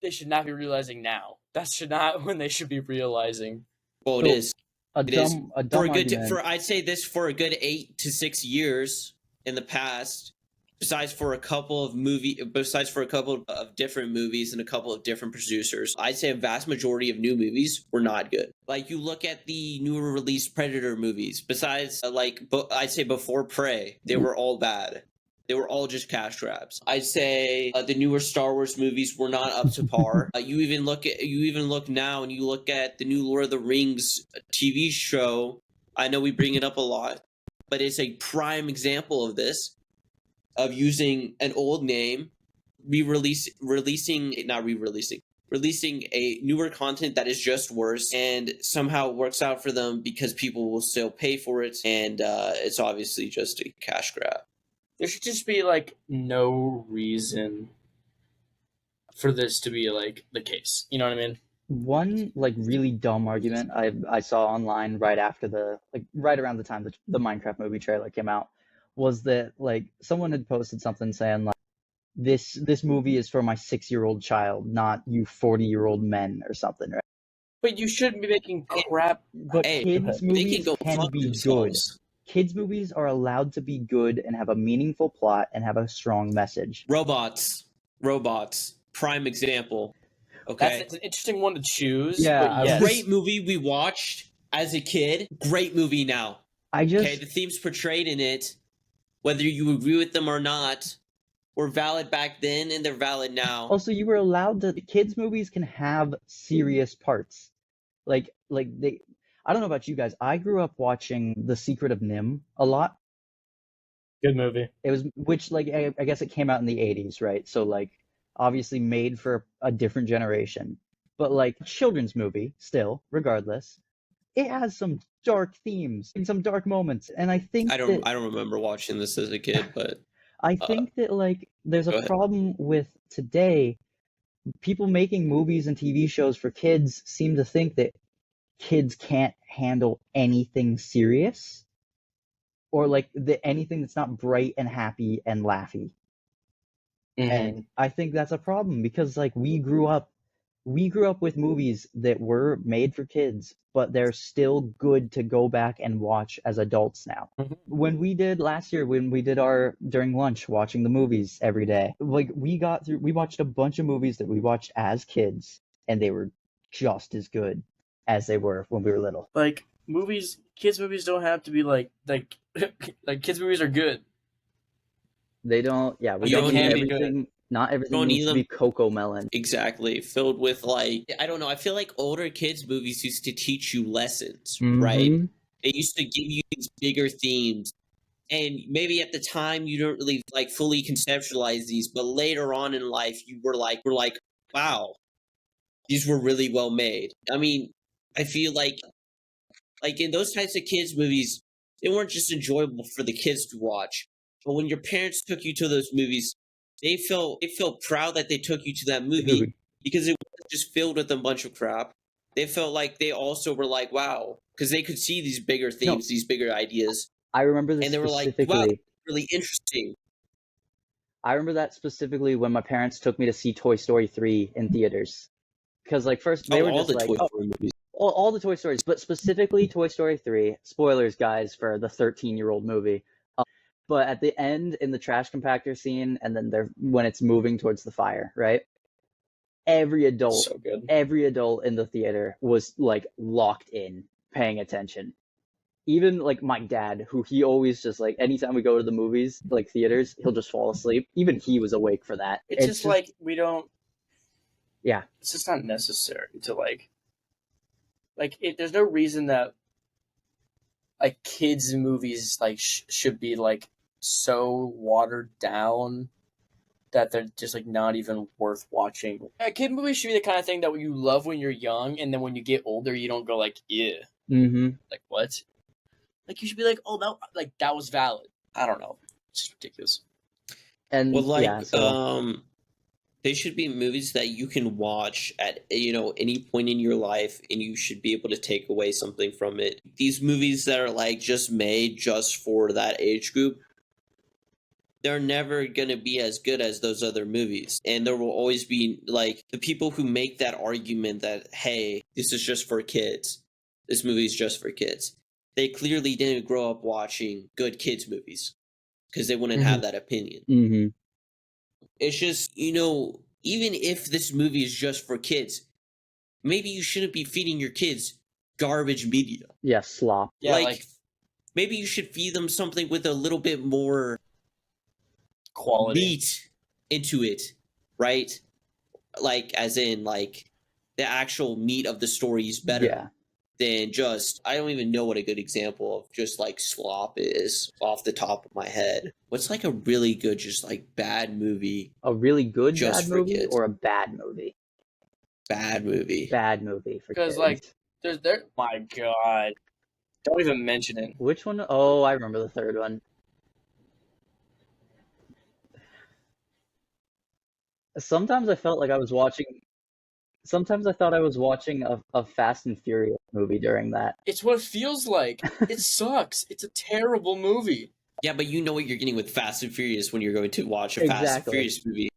be realizing now. That should not when they should be realizing. Well, it is. A dumb I'd say this for a good 8 to 6 years in the past. Besides for a couple of different movies and a couple of different producers, I'd say a vast majority of new movies were not good. Like you look at the newer released Predator movies. Besides, I'd say before Prey, they were all bad. They were all just cash grabs. I'd say the newer Star Wars movies were not up to par. You even look now and you look at the new Lord of the Rings TV show. I know we bring it up a lot, but it's a prime example of this, of using an old name, releasing a newer content that is just worse, and somehow works out for them because people will still pay for it, and it's obviously just a cash grab. There should just be like no reason for this to be like the case. You know what I mean? One like really dumb argument I saw online right around the time the Minecraft movie trailer came out was that like someone had posted something saying like this movie is for my 6-year-old child, not you 40-year-old men or something, right? But you shouldn't be making crap. But kids' movies can be good. kids movies are allowed to be good and have a meaningful plot and have a strong message. Robots, prime example. Okay, That's an interesting one to choose. Yeah, but yes. Great movie we watched as a kid. Great movie now. Okay, the themes portrayed in it, whether you agree with them or not, were valid back then and they're valid now. Also, you were allowed to. Kids movies can have serious parts, like they. I don't know about you guys. I grew up watching The Secret of Nim a lot. Good movie. It was, which, like, I guess it came out in the 80s, right? So, like, obviously made for a different generation. But, like, children's movie, still, regardless, it has some dark themes and some dark moments. And I think I don't remember watching this as a kid, but I think that, like, there's go a ahead. problem with today. People making movies and TV shows for kids seem to think that kids can't handle anything serious, or like anything that's not bright and happy and laughy. And I think that's a problem because, like, we grew up with movies that were made for kids, but they're still good to go back and watch as adults now. When we did last year, when we did our during lunch watching the movies every day, like, we watched a bunch of movies that we watched as kids, and they were just as good as they were when we were little. Like, kids movies don't have to be like like kids movies are good. They don't. Yeah, we You don't don't need need everything. Not everything Don't needs need to be them. Coco Melon. Exactly, filled with, like, I don't know. I feel like older kids' movies used to teach you lessons, Mhm. right? They used to give you these bigger themes, and maybe at the time you don't really like fully conceptualize these, but later on in life you were like, wow, these were really well made. I mean, I feel like in those types of kids' movies, they weren't just enjoyable for the kids to watch, but when your parents took you to those movies, they felt proud that they took you to that movie Dude. because it wasn't just filled with a bunch of crap. They felt like they also were like, wow, because they could see these bigger themes, these bigger ideas, I remember this and they were like, specifically. wow, that's really interesting. I remember that specifically when my parents took me to see Toy Story 3 in theaters. Because, like, first they were all just the like, Toy Story movies. all the Toy Stories, but specifically Toy Story 3. Spoilers, guys, for the 13-year-old movie. But at the end, in the trash compactor scene, and then when it's moving towards the fire, right? Every adult So good. in the theater was, like, locked in, paying attention. Even, like, my dad, who he always just, like, anytime we go to the movies, like, theaters, he'll just fall asleep. Even he was awake for that. It's just like, we don't. Yeah. It's just not necessary to there's no reason that like kids movies like should be like so watered down that they're just like not even worth watching. A kid movie should be the kind of thing that you love when you're young, and then when you get older, you don't go like, yeah, like what? Like, you should be like, oh, that was valid. I don't know, it's just ridiculous. And Well, like, yeah, so they should be movies that you can watch at, you know, any point in your life, and you should be able to take away something from it. These movies that are like just made just for that age group, they're never going to be as good as those other movies. And there will always be, like, the people who make that argument that, hey, this is just for kids. This movie is just for kids. They clearly didn't grow up watching good kids movies because they wouldn't have that opinion. It's just, you know, even if this movie is just for kids, maybe you shouldn't be feeding your kids garbage media. Yeah, slop. Yeah, like maybe you should feed them something with a little bit more quality meat into it, right? Like, as in, like, the actual meat of the story is better than just, I don't even know what a good example of just like slop is off the top of my head. What's like a really good, just like bad movie? A really good just bad for movie kids? or a bad movie? Bad movie. Bad movie for kids. because like there. My God, don't even mention it. Which one? Oh, I remember the third one. Sometimes I felt like I was watching. Sometimes I thought I was watching a Fast and Furious movie during that. It's what it feels like. It sucks. It's a terrible movie. Yeah, but you know what you're getting with Fast and Furious when you're going to watch a Fast and Furious movie.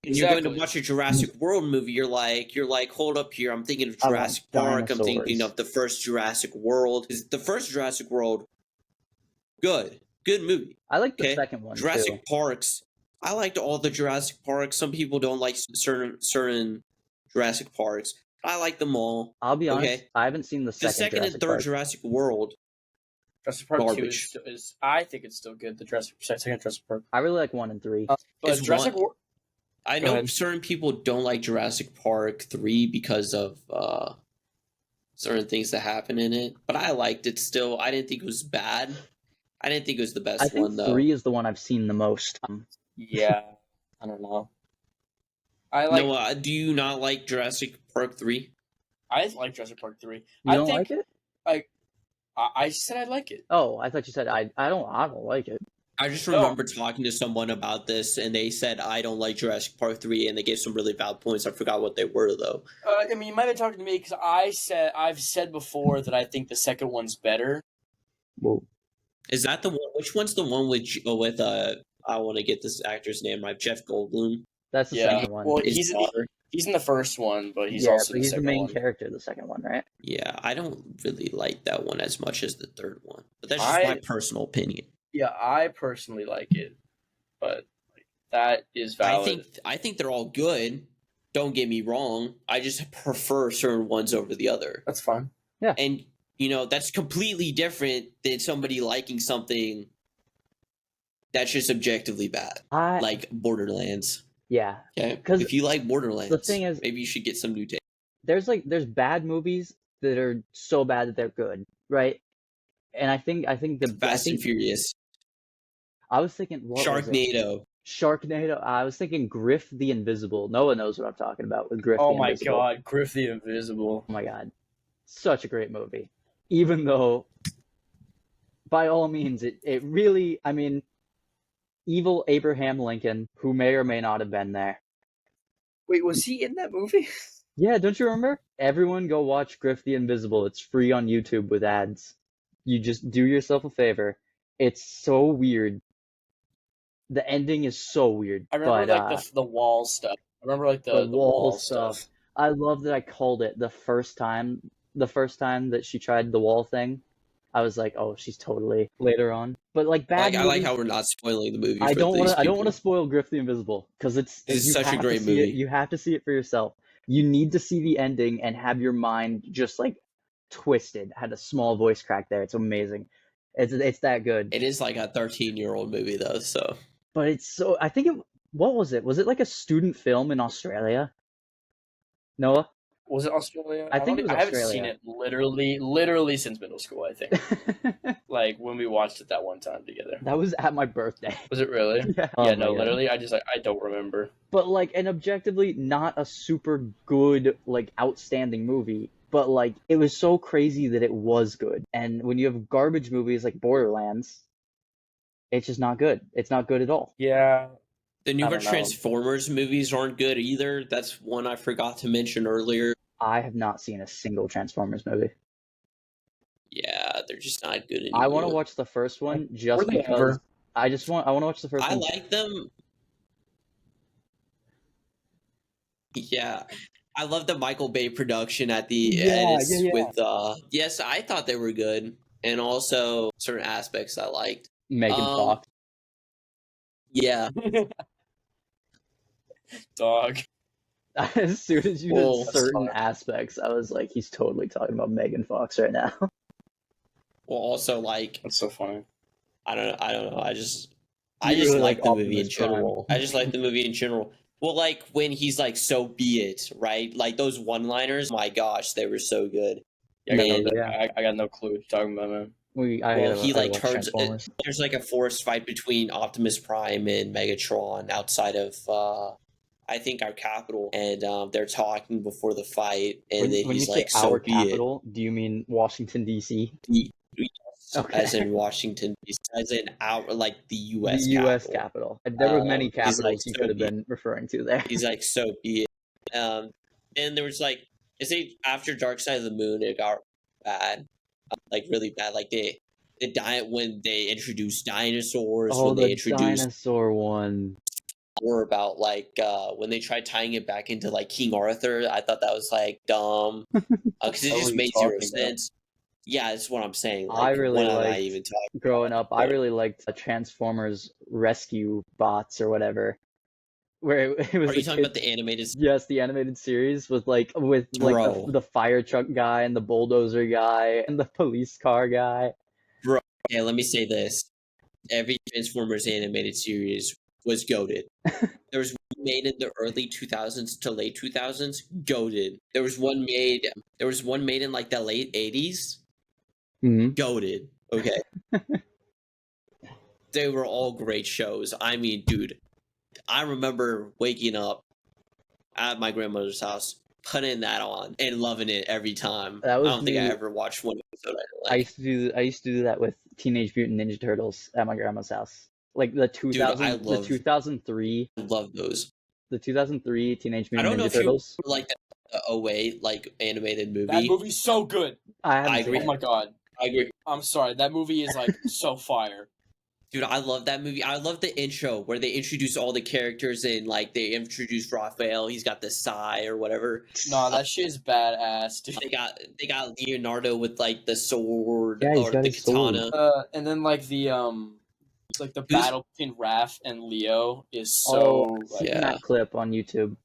And you're going to watch a Jurassic World movie, you're like, hold up here, I'm thinking of Jurassic Park, I'm thinking of the first Jurassic World. The first Jurassic World good movie. I like the Okay, second one Jurassic too. Parks. I liked all the Jurassic Parks. Some people don't like certain Jurassic Parks. I like them all. I'll be honest, Okay, I haven't seen the the second second and Jurassic third Park. Jurassic World, Jurassic Park 2 garbage. is I think it's still good. The second Jurassic Park. I really like 1 and 3. But Is Jurassic one. World. I Go know ahead. certain people don't like Jurassic Park 3 because of certain things that happen in it, but I liked it still. I didn't think it was bad. I didn't think it was the I best think one though. 3 is the one I've seen the most. Yeah, I don't know. I like. No, do you not like Jurassic Park 3? I like Jurassic Park 3. You I don't think like it? I said I like it. Oh, I thought you said I don't like it. I just No. remember talking to someone about this, and they said I don't like Jurassic Park 3, and they gave some really valid points. I forgot what they were though. I mean, you might have been talking to me because I've said before that I think the second one's better. Whoa. Is that the one? Which one's the one with I want to get this actor's name right. Jeff Goldblum. That's the Yeah. second one. Well, His he's daughter. in the first one, but he's yeah, also but in the he's the second main one. character, the second one, right? Yeah, I don't really like that one as much as the third one, but that's just I- my personal opinion. Yeah, I personally like it, but that is valid. I think they're all good. Don't get me wrong. I just prefer certain ones over the other. That's fine. And that's completely different than somebody liking something that's just objectively bad, like Borderlands. Yeah. Okay, 'Cause if you like Borderlands, the thing is, maybe you should get some new taste. there's bad movies that are so bad that they're good, right? And I think Fast and Furious, I was thinking what was it? Sharknado. I was thinking Griff the Invisible. Noah knows what I'm talking about with Griff Oh the my Invisible. god, Griff the Invisible. Oh my god. Such a great movie. Even though, by all means, it really, I mean, evil Abraham Lincoln, who may or may not have been there. Wait, was he in that movie? Yeah, don't you remember? Everyone go watch Griff the Invisible. It's free on YouTube with ads. You just do yourself a favor. It's so weird. The ending is so weird. I remember but, the wall stuff. I remember the wall stuff. I love that I called it the first time that she tried the wall thing. I was like, oh, she's totally later on. But like bad I movies, like how we're not spoiling the movie. I don't want to spoil Griff the Invisible because it's such a great see movie. You have to see it for yourself. You need to see the ending and have your mind just like twisted. Had a small voice crack there. It's amazing. It's that good. It is like a 13-year-old movie though, so. But it's so. I think what was it? Was it like a student film in Australia? Noah? Was it Australia? I think it was I haven't Australia. seen it literally since middle school, I think. Like when we watched it that one time together. That was at my birthday. Was it really? Yeah. Yeah, no, literally, I don't remember. But like, and objectively, not a super good, like, outstanding movie. But like, it was so crazy that it was good. And when you have garbage movies like Borderlands, it's just not good. It's not good at all. Yeah. The newer don't know. Transformers movies aren't good either. That's one I forgot to mention earlier. I have not seen a single Transformers movie. Yeah, they're just not good anymore. I want to watch the first one just Were they because. ever? I want to watch the first I one. like them. Yeah. I love the Michael Bay production at the edits with yes, I thought they were good. And also certain aspects I liked. Megan Fox. Yeah. Dog. As soon as you Whoa. did certain aspects, I was like, he's totally talking about Megan Fox right now. Well, also like That's so funny. I don't know. I just really like like the movie in Optimus Prime. general. I just like the movie in general. Well, like when he's like, "So be it," right? Like those one-liners. My gosh, they were so good. Yeah, Man. I got no clue what you're talking about, man. He like turns. There's like a forced fight between Optimus Prime and Megatron outside of I think our capital, and they're talking before the fight, and then when he's you like, say "So our be capital, do you mean Washington D.C.? it." Okay. As in Washington, as in our like the U.S. The U.S. capital. There were many He's capitals like, you "So could have be it." been referring to there. He's like, "So be it." And there was like, is it after Dark Side of the Moon? It got bad, like really bad. Like when they introduced dinosaurs. Oh, when the they introduced dinosaur one. more about like when they tried tying it back into like King Arthur. I thought that was like dumb because it What just were you made zero talking about? sense. Yeah, that's what I'm saying. I Like, really what am I liked even talking growing about? up. I really liked Transformers Rescue Bots or whatever, where it was Are the you talking kids. about the animated? Yes, the animated series with like Bro, the fire truck guy and the bulldozer guy and the police car guy. bro. Okay, let me say this. Every Transformers animated series was goated. There was one made in the early 2000s to late 2000s, goated. There was one made. There was one made in like the late 80s, Hmm. goated. Okay, they were all great shows. I mean, dude, I remember waking up at my grandmother's house, putting that on, and loving it every time. That I was don't think I me. ever watched one episode I didn't I like. used to do that with Teenage Mutant Ninja Turtles at my grandma's house. Like Dude, the 2003 I love those. the 2003 Teenage I Mutant don't know Ninja if you Turtles. remember like the '08 like animated That movie. movie's so good. I I haven't agree. seen Oh my it. god. I agree. I'm sorry. That movie is like so fire. Dude, I love that movie. I love the intro where they introduce all the characters and like they introduce Raphael. He's got the sigh or whatever. Nah, that shit is badass, dude. They got Leonardo with like the sword Yeah, he's or got the his sword. katana. And then like the Who's battle between Raph and Leo is Oh, so I've seen Yeah. that clip on YouTube.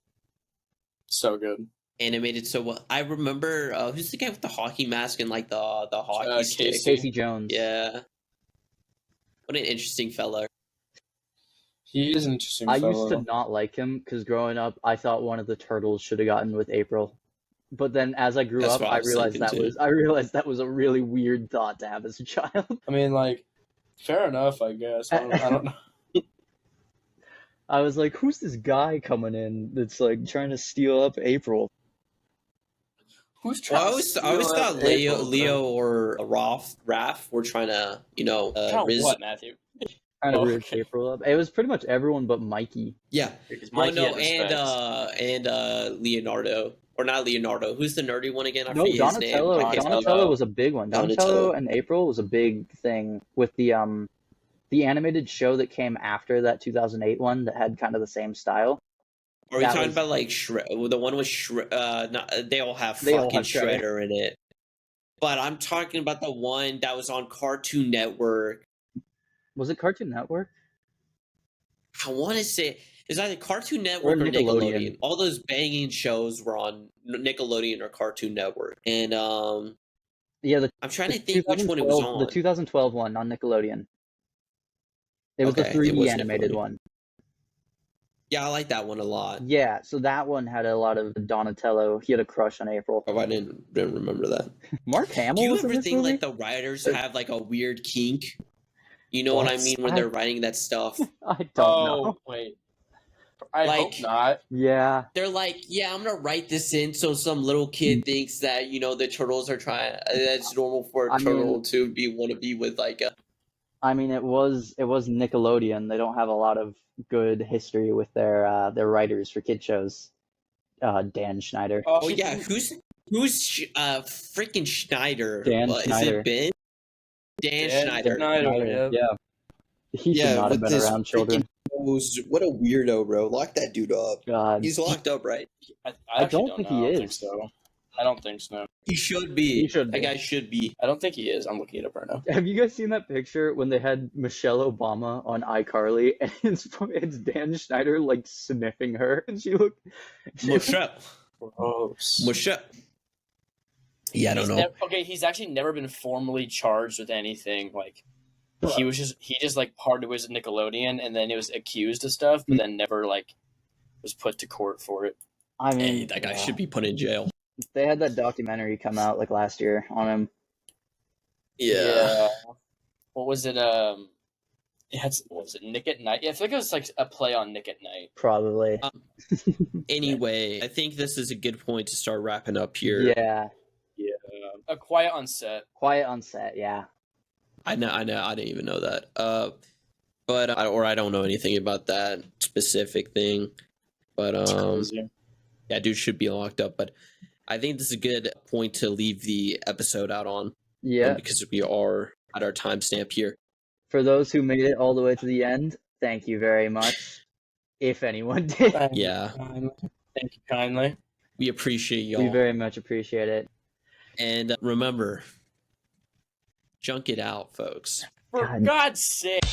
so good. animated so well? I remember who's the guy with the hockey mask and like the hockey stick? Casey. Casey Jones. Yeah. What an interesting fella. He is an interesting I fellow. used to not like him because growing up, I thought one of the turtles should have gotten with April. But then as I grew That's up, what I was thinking too. I realized that was a really weird thought to have as a child. I mean, like, fair enough, I guess. I don't know. I was like, who's this guy coming in that's like trying to steal up April? Who's Well, trying to I always steal thought that April, Leo or Raph were trying to, Kind of Riz. what, Matthew? Trying to Oh, rid okay. April up. It was pretty much everyone but Mikey. Yeah. Because Well, Mikey no, had respects. and Leonardo or not Leonardo. Who's the nerdy one again? I No, forget his name. I can't spell Donatello was a big one. Donatello Donatello. and April was a big thing with the animated show that came after that 2008 one that had kind of the same style. Are we That talking was- about like the one with they all have They all fucking have Shredder. Shredder in it. But I'm talking about the one that was on Cartoon Network. Was it Cartoon Network? I want to say it's either Cartoon Network Or or Nickelodeon. Nickelodeon. All those banging shows were on Nickelodeon or Cartoon Network. And Yeah, I'm trying to think which one it was on. The 2012 one on Nickelodeon. It was the Okay, it 3D was animated Nickelodeon. one. Yeah, I like that one a lot. Yeah, so that one had a lot of Donatello. He had a crush on April. Oh, I didn't remember that. Mark Hamill Do you was in ever this think movie? like the writers have like a weird kink? You know what I What? mean when they're writing that stuff? I don't know. Wait. I Like- hope not. Yeah, They're like, yeah, I'm gonna write this in so some little kid thinks that the turtles are trying. That's normal for a I turtle mean- to want to be with like a. I mean it was Nickelodeon. They don't have a lot of good history with their writers for kid shows. Dan Schneider. Oh yeah, who's freaking Schneider? Dan Is Schneider. it Ben? Dan Dan Schneider. Schneider. Yeah. He should not have been around children. What a weirdo, bro! Lock that dude up. God. He's locked up, right? I I actually don't think know. he I don't think is. so. I don't think so. He should be. He should That be. guy should be. I don't think he is. I'm looking it up right now. Have you guys seen that picture when they had Michelle Obama on iCarly and it's Dan Schneider like sniffing her and she looked Michelle. Gross. Michelle. Yeah, I don't know. He's actually never been formally charged with anything. Like, he just like part of his Nickelodeon, and then he was accused of stuff, but then never like was put to court for it. I mean, Hey, that guy should be put in jail. they had that documentary come out like last year on him. Yeah. What was it? What was it? Nick at Night? Yeah, I feel like it was like a play on Nick at Night. Probably. Anyway, I think this is a good point to start wrapping up here. Yeah. A Quiet on Set. Quiet on Set, yeah. I know. I didn't even know that. I don't know anything about that specific thing. But yeah, dude should be locked up. But I think this is a good point to leave the episode out on. Yeah. Because we are at our timestamp here. For those who made it all the way to the end, thank you very much. If anyone did. Yeah. Thank you kindly. We appreciate y'all. We very much appreciate it. And remember, Junk it out, folks. For God. God's sake.